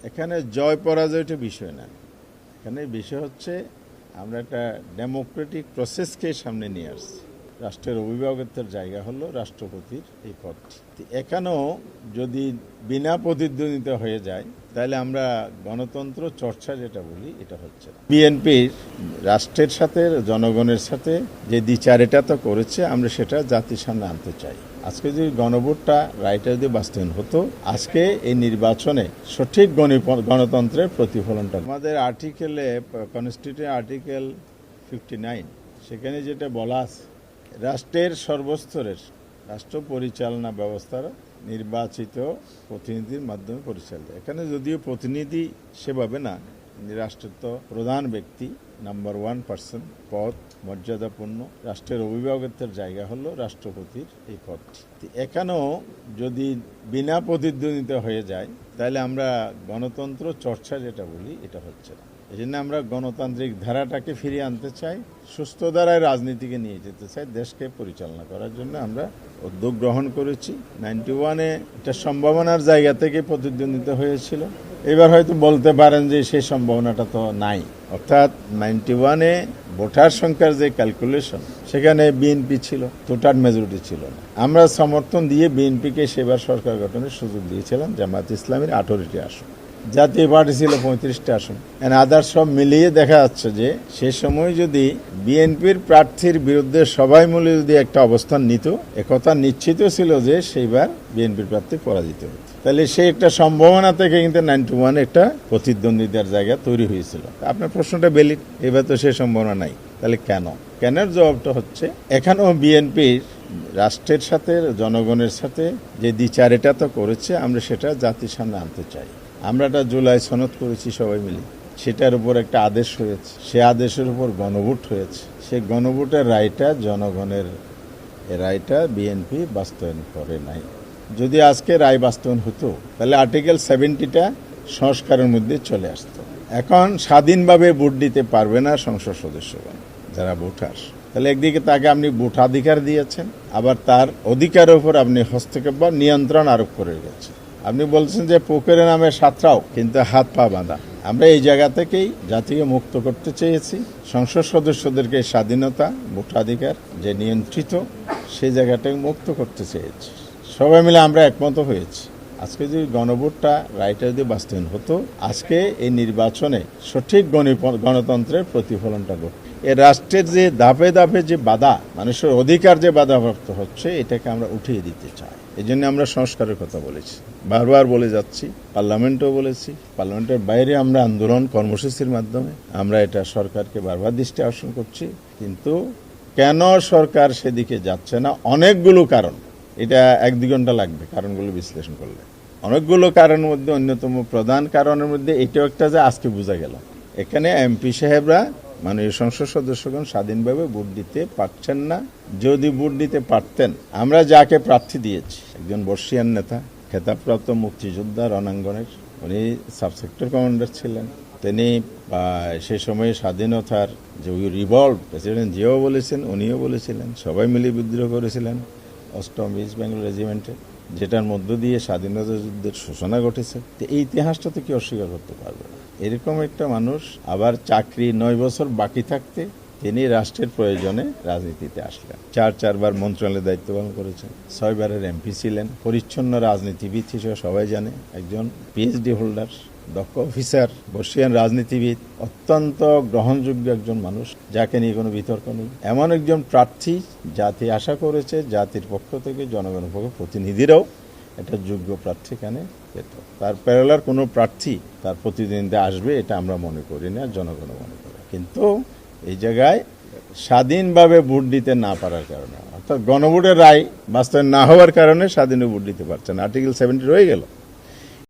এখানে জয় পরাজয়টা বিষয় না। এখানে বিষয় হচ্ছে আমরা একটা ডেমোক্রেটিক প্রসেসকে সামনে নিয়ে আসছি। রাষ্ট্রের অভিভাবকত্বের জায়গা হলো রাষ্ট্রপতির এই পদটি। এখানেও যদি বিনা প্রতিদ্বন্দ্বিতা হয়ে যায় তাহলে আমরা গণতন্ত্র চর্চা যেটা বলি এটা হচ্ছে না। বিএনপির রাষ্ট্রের সাথে জনগণের সাথে যে দ্বিচার এটা তো করেছে, আমরা সেটা জাতির সামনে আনতে চাই। আজকে যদি গণভোটটা রায়টা যদি বাস্তবায়ন হতো, আজকে এই নির্বাচনে সঠিক গণতন্ত্রের প্রতিফলনটা আমাদের আর্টিকেলে, কনস্টিটিউশন আর্টিকেল 59, সেখানে যেটা বলা আছে, রাষ্ট্রের সর্বস্তরের রাষ্ট্র পরিচালনা ব্যবস্থার নির্বাচিত প্রতিনিধির মাধ্যমে পরিচালিত। এখানে যদিও প্রতিনিধি সেভাবে না, রাষ্ট্রের তো প্রধান ব্যক্তি, নাম্বার 1 পার্সন, পদ মর্যাদাপূর্ণ, রাষ্ট্রের অভিভাবকত্বের জায়গা হলো রাষ্ট্রপতির এই পদটি। এখানেও যদি বিনা প্রতিদ্বন্দ্বিতা হয়ে যায় তাহলে আমরা গণতন্ত্র চর্চা যেটা বলি এটা হচ্ছে না। এই জন্য আমরা গণতান্ত্রিক ধারাটাকে ফিরিয়ে আনতে চাই, সুস্থ ধারায় রাজনীতিকে নিয়ে যেতে চাই। দেশকে পরিচালনা করার জন্য আমরা উদ্যোগ গ্রহণ করেছি। 91-এ এটা সম্ভাবনার জায়গা থেকে প্রতিদ্বন্দ্বিতা হয়েছিল। এবার হয়তো বলতে পারেন যে সেই সম্ভাবনাটা তো নাই। অর্থাৎ 91-এ ভোটার সংখ্যার যে ক্যালকুলেশন, সেখানে বিএনপি ছিল, টোটাল মেজরিটি ছিল না। আমরা সমর্থন দিয়ে বিএনপিকে সেবার সরকার গঠনের সুযোগ দিয়েছিলাম। জামায়াত ইসলামীর 18টি আসন, জাতীয় পার্টি ছিল 35টা আসন। আদার সব মিলিয়ে দেখা যাচ্ছে যে সে সময় যদি বিএনপির প্রার্থীর বিরুদ্ধে সবাই মিলে যদি একটা অবস্থান নিত, একথা নিশ্চিত ছিল যে সেইবার বিএনপির প্রার্থী পরাজিত হতো। তাহলে সেই একটা সম্ভাবনা থেকে কিন্তু 91 একটা প্রতিদ্বন্দ্বিতার জায়গা তৈরি হয়েছিল। আপনার প্রশ্নটা ভ্যালিড। এবার তো সেই সম্ভাবনা নাই। তাহলে কেনের জবাবটা হচ্ছে, এখানেও বিএনপির রাষ্ট্রের সাথে জনগণের সাথে যে দ্বিচার এটা তো করেছে, আমরা সেটা জাতির সামনে আনতে চাই। আমরা একটা জুলাই সনদ করেছি সবাই মিলে, সেটার উপর একটা আদেশ হয়েছে, সে আদেশের উপর গণভোট হয়েছে। সে গণভোটের রায়টা, জনগণের রায়টা বিএনপি বাস্তবায়ন করে নাই। যদি আজকে রায় বাস্তবায়ন হতো তাহলে আর্টিকেল 70টা সংস্কারের মধ্যে চলে আসতো। এখন স্বাধীনভাবে ভোট দিতে পারবে না সংসদ সদস্যগণ যারা ভোটার। তাহলে একদিকে তাকে আপনি ভোটাধিকার দিয়েছেন, আবার তার অধিকারের উপর আপনি হস্তক্ষেপ বা নিয়ন্ত্রণ আরোপ করে গেছেন। আপনি বলছেন যে পুকুরের নামে সাঁতরাও, কিন্তু হাত পা বাঁধা। আমরা এই জায়গা থেকেই জাতিকে মুক্ত করতে চেয়েছি। সংসদ সদস্যদেরকে স্বাধীনতা, ভোটাধিকার যে নিয়ন্ত্রিত, সেই জায়গাটাকে মুক্ত করতে চেয়েছি। সবাই মিলে আমরা একমত হয়েছি। আজকে যদি গণভোটটা রায়টা যদি বাস্তবায়ন হতো, আজকে এই নির্বাচনে সঠিক গণতন্ত্রের প্রতিফলনটা ঘটবে। এ রাষ্ট্রের যে ধাপে ধাপে যে বাধা, মানুষের অধিকার যে বাধাপ্রাপ্ত হচ্ছে, এটাকে আমরা উঠিয়ে দিতে চাই। এই জন্য আমরা সংস্কারের কথা বলেছি, বারবার বলে যাচ্ছি, পার্লামেন্টেও বলেছি। পার্লামেন্টের বাইরে আমরা আন্দোলন কর্মসূচির মাধ্যমে আমরা এটা সরকারকে বারবার দৃষ্টি আকর্ষণ করছি। কিন্তু কেন সরকার সেদিকে যাচ্ছে না? অনেকগুলো কারণ। এটা 1-2 ঘন্টা লাগবে কারণগুলো বিশ্লেষণ করলে। অনেকগুলো কারণের মধ্যে অন্যতম প্রধান কারণের মধ্যে এটাও একটা যে আজকে বোঝা গেল, এখানে এমপি সাহেবরা, মানে সংসদ সদস্যগণ স্বাধীনভাবে ভোট দিতে পারছেন না। যদি ভোট দিতে পারতেন, আমরা যাকে প্রার্থী দিয়েছি, একজন বর্ষিয়ান নেতা, খেতাবপ্রাপ্ত মুক্তিযোদ্ধা রণাঙ্গনের, উনি সাবসেক্টর কমান্ডার ছিলেন। তিনি সেই সময়ে স্বাধীনতার যে রিভল্ভ, প্রেসিডেন্ট জিয়াও বলেছেন, উনিও বলেছিলেন, সবাই মিলে বিদ্রোহ করেছিলেন 8ম ইস্ট বেঙ্গল রেজিমেন্টে, যেটার মধ্য দিয়ে স্বাধীনতা যুদ্ধের সূচনা ঘটেছে। তো এই ইতিহাসটা তো কি অস্বীকার করতে পারবে না? এরকম একটা মানুষ আবার চাকরি 9 বছর বাকি থাকতে তিনি রাষ্ট্রের প্রয়োজনে রাজনীতিতে আসলেন। 4বার মন্ত্রণালয়ের দায়িত্ব পালন করেছেন, 6বারের এমপি ছিলেন, পরিচ্ছন্ন রাজনীতিবিদ হিসেবে সবাই জানে, একজন পিএইচডি হোল্ডার, দক্ষ অফিসার, বর্ষিয়ান রাজনীতিবিদ, অত্যন্ত গ্রহণযোগ্য একজন মানুষ, যাকে নিয়ে কোনো বিতর্ক নেই। এমন একজন প্রার্থী জাতি আশা করেছে, জাতির পক্ষ থেকে, জনগণের পক্ষ প্রতিনিধিরাও একটা যোগ্য প্রার্থী এখানে পেত। তার প্যারালার কোনো প্রার্থী তার প্রতিদ্বন্দ্বিতা আসবে এটা আমরা মনে করি না, জনগণ মনে করে। কিন্তু এই জায়গায় স্বাধীনভাবে ভোট দিতে না পারার কারণে, অর্থাৎ গণভোটের রায় বাস্তবায়ন না হওয়ার কারণে স্বাধীনভাবে ভোট দিতে পারছে না। আর্টিকেল 70 রয়ে গেল।